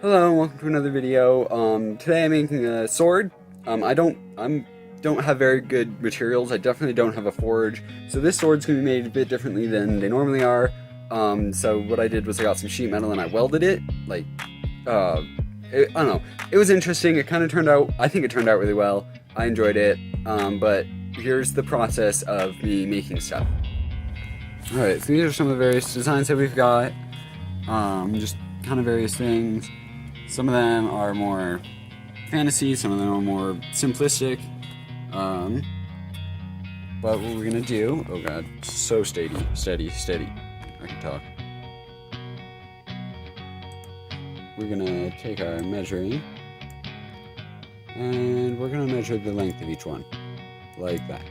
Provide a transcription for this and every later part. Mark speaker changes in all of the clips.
Speaker 1: Hello, and welcome to another video. Today I'm making a sword. I don't have very good materials. I definitely don't have a forge, so this sword's gonna be made a bit differently than they normally are. So what I did was I got some sheet metal and I welded it. Uh, I don't know. It was interesting. It kind of turned out. I think it turned out really well. I enjoyed it. But here's the process of me making stuff. All right, so these are some of the various designs that we've got. Just kind of various things. Some of them are more fantasy, some of them are more simplistic. But what we're gonna do, oh god, so steady. I can talk. We're gonna take our measuring, and we're gonna measure the length of each one, like that.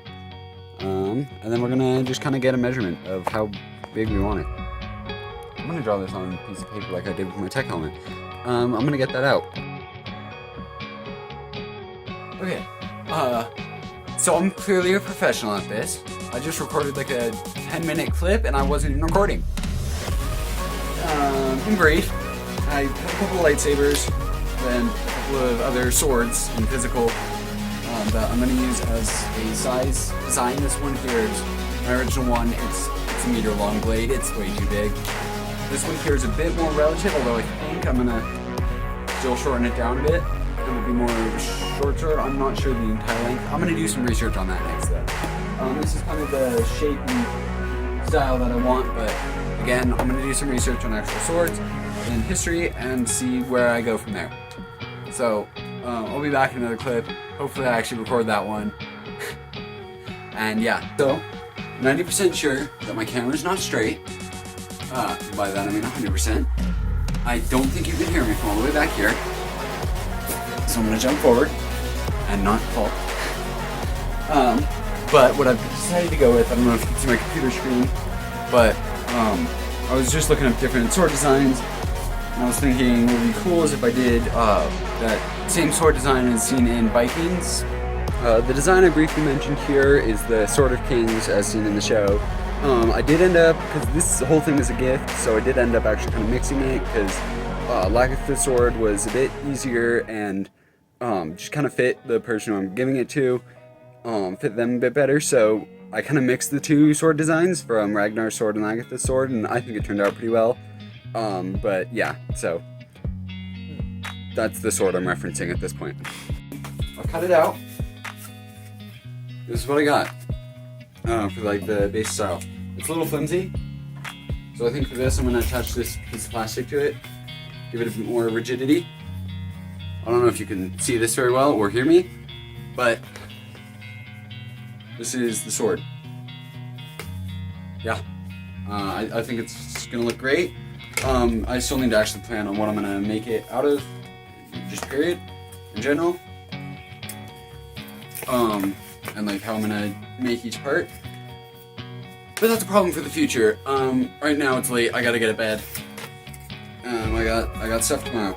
Speaker 1: And then we're gonna just kind of get a measurement of how big we want it. I'm gonna draw this on a piece of paper like I did with my tech helmet. I'm gonna get that out. Okay, so I'm clearly a professional at this. I just recorded like a 10-minute clip and I wasn't even recording. In brief, I have a couple of lightsabers, then a couple of other swords in physical that I'm gonna use as a size design. This one here is my original one. It's a meter long blade. It's way too big. This one here is a bit more relative, although I think I'm gonna still shorten it down a bit. It'll be more short sword. I'm not sure the entire length. I'm gonna do some research on that next though. This is kind of the shape and style that I want, but again, I'm gonna do some research on actual swords and history and see where I go from there. So, I'll be back in another clip. Hopefully I actually record that one. And yeah, so 90% sure that my camera's not straight. By that I mean 100%. I don't think you can hear me from all the way back here. So I'm gonna jump forward and not fall. But what I've decided to go with, I don't know if you can see my computer screen, but I was just looking up different sword designs, and I was thinking what would be cool is if I did that same sword design as seen in Vikings. The design I briefly mentioned here is the Sword of Kings as seen in the show. I did end up, because this whole thing is a gift, so I did end up actually kind of mixing it, because Lagertha sword was a bit easier and just kind of fit the person who I'm giving it to, fit them a bit better, so I kind of mixed the two sword designs from Ragnar's sword and Lagertha's sword, and I think it turned out pretty well. But yeah, so that's the sword I'm referencing at this point. I'll cut it out. This is what I got for like the base style. It's a little flimsy, so I think for this I'm going to attach this piece of plastic to it, give it a bit more rigidity. I don't know if you can see this very well or hear me, but this is the sword. Yeah, I think it's going to look great. I still need to actually plan on what I'm going to make it out of, just period, in general. And like how I'm gonna make each part. But that's a problem for the future. Right now it's late, I gotta get to bed. I got stuff tomorrow.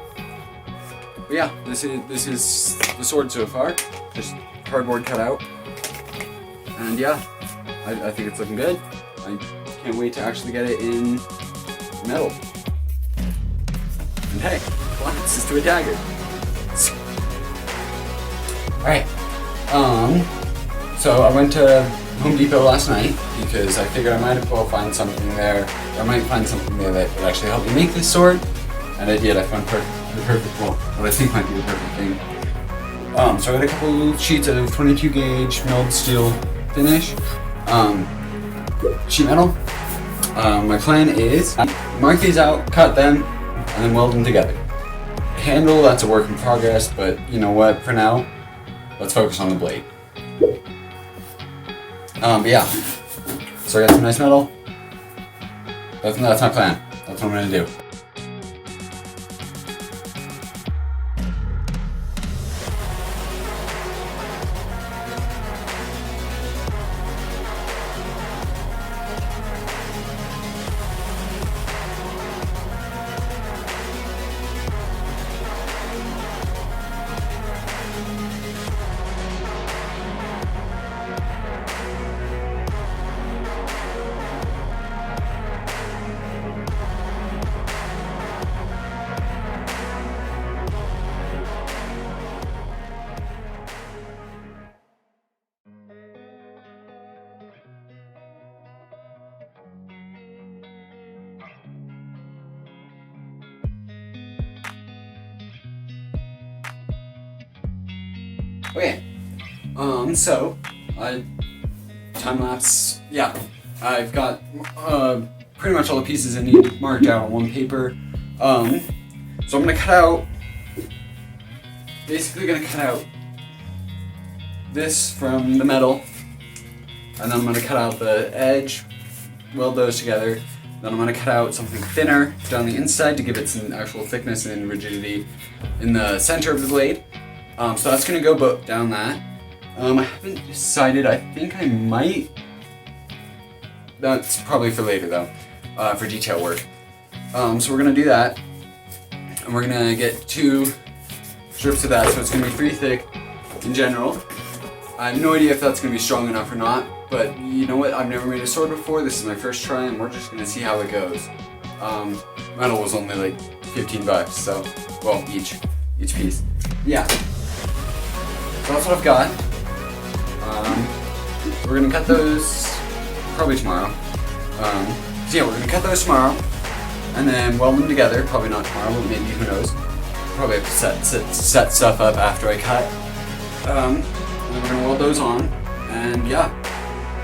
Speaker 1: But yeah, this is the sword so far. Just cardboard cut out. And yeah, I think it's looking good. I can't wait to actually get it in metal. And hey, glances to a dagger. Alright. So I went to Home Depot last night because I figured I might as well find something there. I might find something there that would actually help me make this sword. And I did. I found the perfect, well, what I think might be the perfect thing. So I got a couple little sheets of 22 gauge milled steel finish. Sheet metal. My plan is mark these out, cut them, and then weld them together. Handle, that's a work in progress, but you know what, for now, let's focus on the blade. But yeah, so I got some nice metal. That's my plan. That's what I'm gonna do. Okay. So I time lapse. Yeah, I've got pretty much all the pieces I need marked out on one paper. So I'm gonna cut out. Basically, gonna cut out this from the metal, and then I'm gonna cut out the edge, weld those together. Then I'm gonna cut out something thinner down the inside to give it some actual thickness and rigidity in the center of the blade. So that's gonna go down that. I haven't decided. I think I might. That's probably for later though, for detail work. So we're gonna do that, and we're gonna get 2 strips of that. So it's gonna be pretty thick in general. I have no idea if that's gonna be strong enough or not, but you know what? I've never made a sword before. This is my first try, and we're just gonna see how it goes. Metal was only like $15, so well each piece. Yeah. So that's what I've got. We're gonna cut those probably tomorrow. So yeah, we're gonna cut those tomorrow, and then weld them together. Probably not tomorrow, but maybe, who knows? Probably have to set stuff up after I cut. And then we're gonna weld those on, and yeah,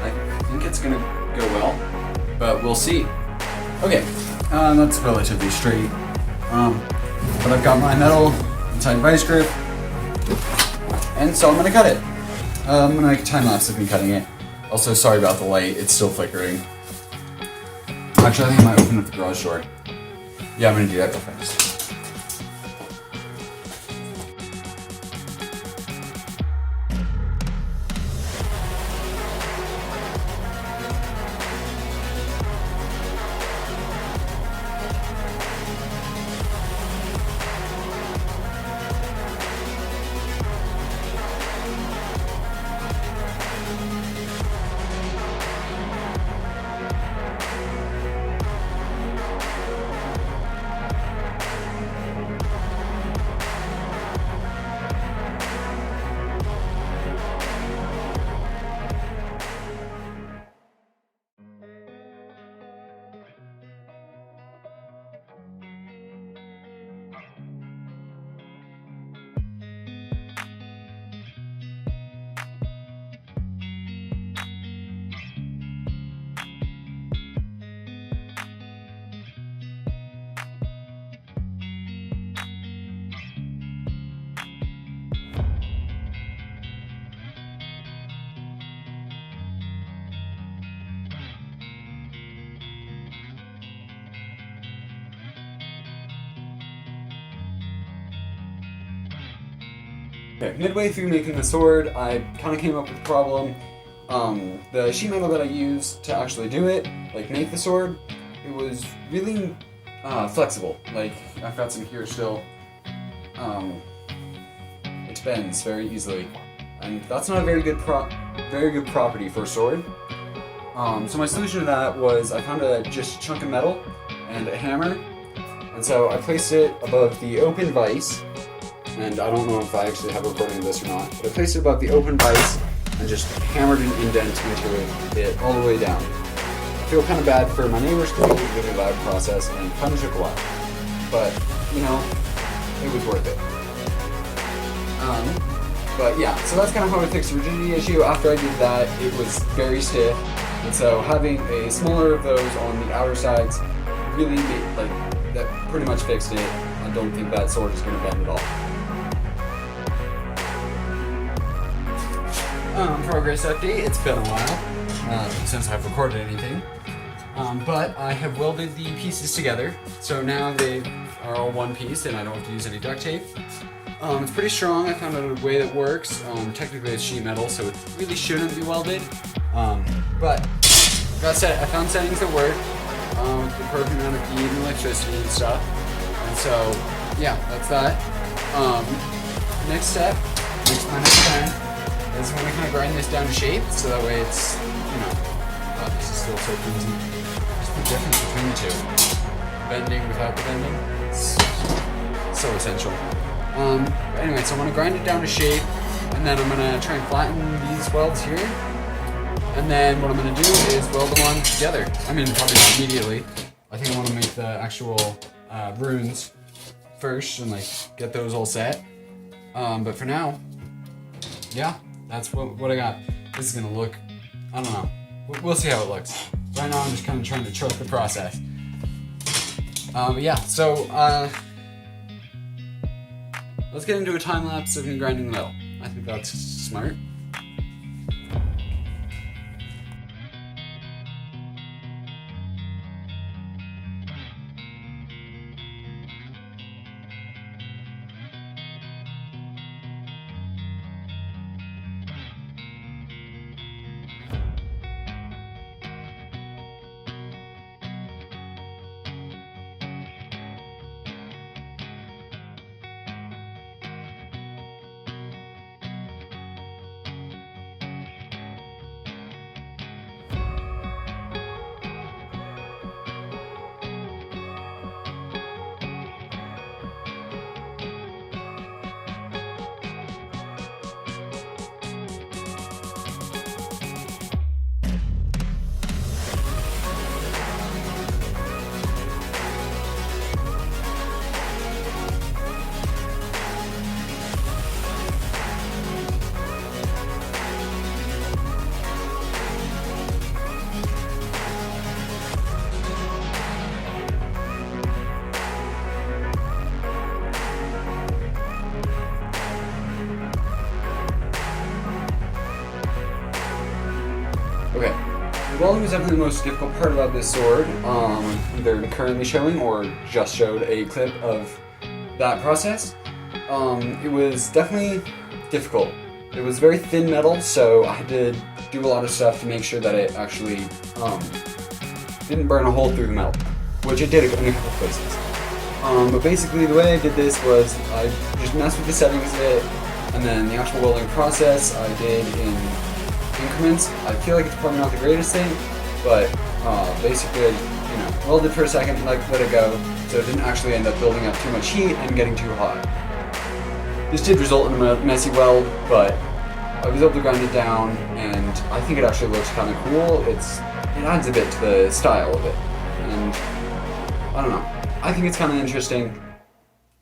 Speaker 1: I think it's gonna go well, but we'll see. Okay, that's relatively straight. But I've got my metal inside vice grip, and so I'm gonna cut it. I'm gonna make a time lapse of me cutting it. Also, sorry about the light; it's still flickering. Actually, I think I might open up the garage door. Yeah, I'm gonna do that real fast. Okay, midway through making the sword, I kind of came up with a problem. The sheet metal that I used to actually do it, like make the sword, it was really flexible. Like, I've got some here still. It bends very easily, and that's not a very good property for a sword. So my solution to that was I found just a chunk of metal and a hammer, and so I placed it above the open vise. And I don't know if I actually have a recording of this or not, but I placed it above the open vise and just hammered an indent into it all the way down. I feel kind of bad for my neighbors because it was a really loud process and it kind of took a while. But, you know, it was worth it. But yeah, so that's kind of how I fixed the rigidity issue. After I did that, it was very stiff. And so having a smaller of those on the outer sides really made, that pretty much fixed it. I don't think that sword is going to bend at all. Progress update. It's been a while since I've recorded anything, but I have welded the pieces together, so now they are all one piece and I don't have to use any duct tape. It's pretty strong. I found a way that works. Technically it's sheet metal, so it really shouldn't be welded, but that said, I found settings that work with the perfect amount of heat and electricity and stuff, and so yeah, that's that. Next step, my next time, is I'm going to kind of grind this down to shape, so that way it's, you know, this is still so flimsy. Just the difference between the two. Bending without the bending. It's so essential. Anyway, so I'm going to grind it down to shape, and then I'm going to try and flatten these welds here. And then what I'm going to do is weld them on together. I mean, probably not immediately. I think I want to make the actual runes first and like get those all set. But for now, yeah, that's what I got. This is gonna look, I don't know. We'll see how it looks. Right now I'm just kind of trying to trust the process. But yeah, so let's get into a time lapse of me grinding the metal. I think that's smart. Okay, the welding was definitely the most difficult part about this sword. They're currently showing or just showed a clip of that process. It was definitely difficult. It was very thin metal, so I had to do a lot of stuff to make sure that it actually didn't burn a hole through the metal, which it did in a couple places. But basically the way I did this was I just messed with the settings a bit, and then the actual welding process I did in increments. I feel like it's probably not the greatest thing, but basically I welded for a second, let it go, so it didn't actually end up building up too much heat and getting too hot. This did result in a messy weld, but I was able to grind it down, and I think it actually looks kind of cool. It adds a bit to the style of it, and I don't know. I think it's kind of interesting.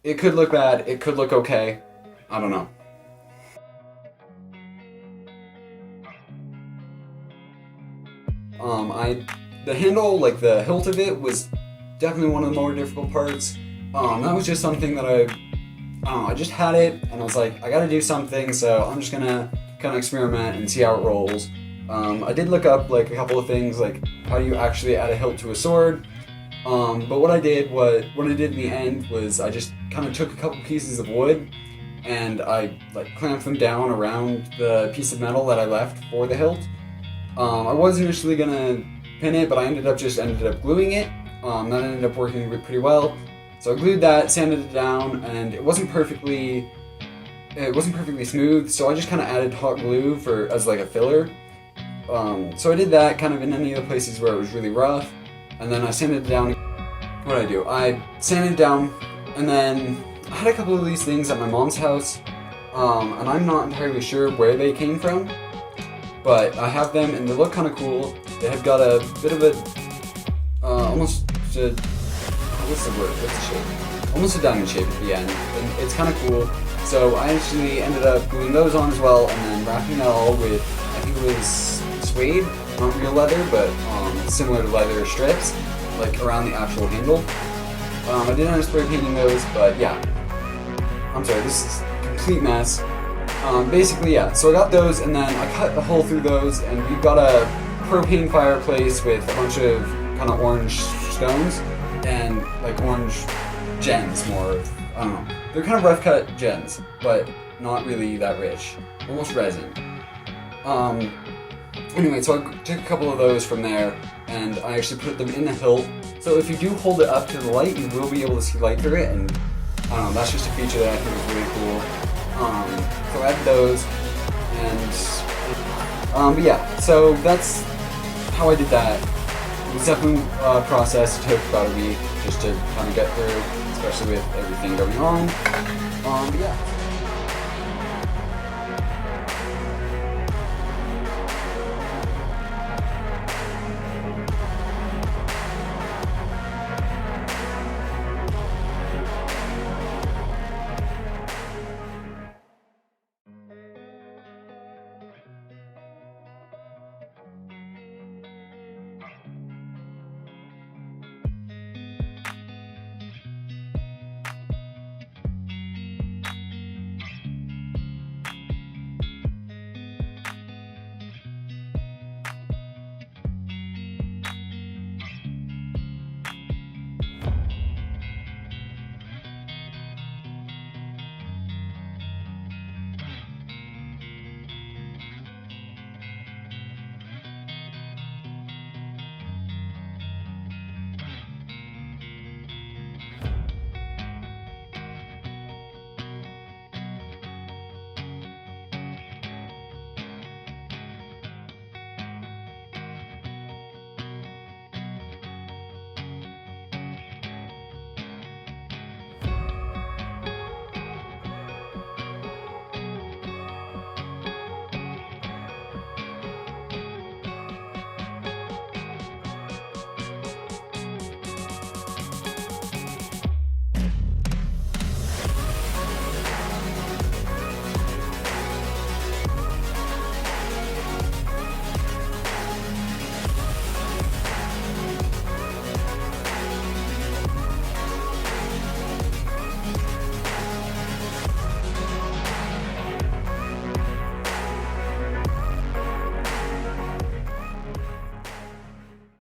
Speaker 1: It could look bad, it could look okay. I don't know. The handle, like the hilt of it, was definitely one of the more difficult parts. That was just something that I don't know, I just had it and I was like, I gotta do something, so I'm just gonna kind of experiment and see how it rolls. I did look up like a couple of things, like how do you actually add a hilt to a sword. But what I did in the end was I just kind of took a couple pieces of wood and I like clamped them down around the piece of metal that I left for the hilt. I was initially gonna pin it, but I ended up gluing it. That ended up working pretty well. So I glued that, sanded it down, and it wasn't perfectly smooth. So I just kind of added hot glue as like a filler. So I did that kind of in any of the places where it was really rough, and then I sanded it down. What did I do? I sanded it down, and then I had a couple of these things at my mom's house, and I'm not entirely sure where they came from. But I have them, and they look kind of cool. They have got a bit of a, almost a, what's the word? What's the shape? Almost a diamond shape at the end, and it's kind of cool. So I actually ended up gluing those on as well, and then wrapping that all with, I think it was suede, not real leather, but similar to leather strips, like around the actual handle. I didn't end up spray painting those, but yeah. I'm sorry, this is a complete mess. Basically, yeah, so I got those, and then I cut a hole through those, and we've got a propane fireplace with a bunch of kind of orange stones, and like orange gems, more, I don't know. They're kind of rough cut gems, but not really that rich. Almost resin. Anyway, so I took a couple of those from there, and I actually put them in the hilt. So if you do hold it up to the light, you will be able to see light through it, and I don't know, that's just a feature that I think is really cool. So I added those, and but yeah, so that's how I did that. It was definitely a process. It took about a week just to kind of get through, especially with everything going on. But yeah.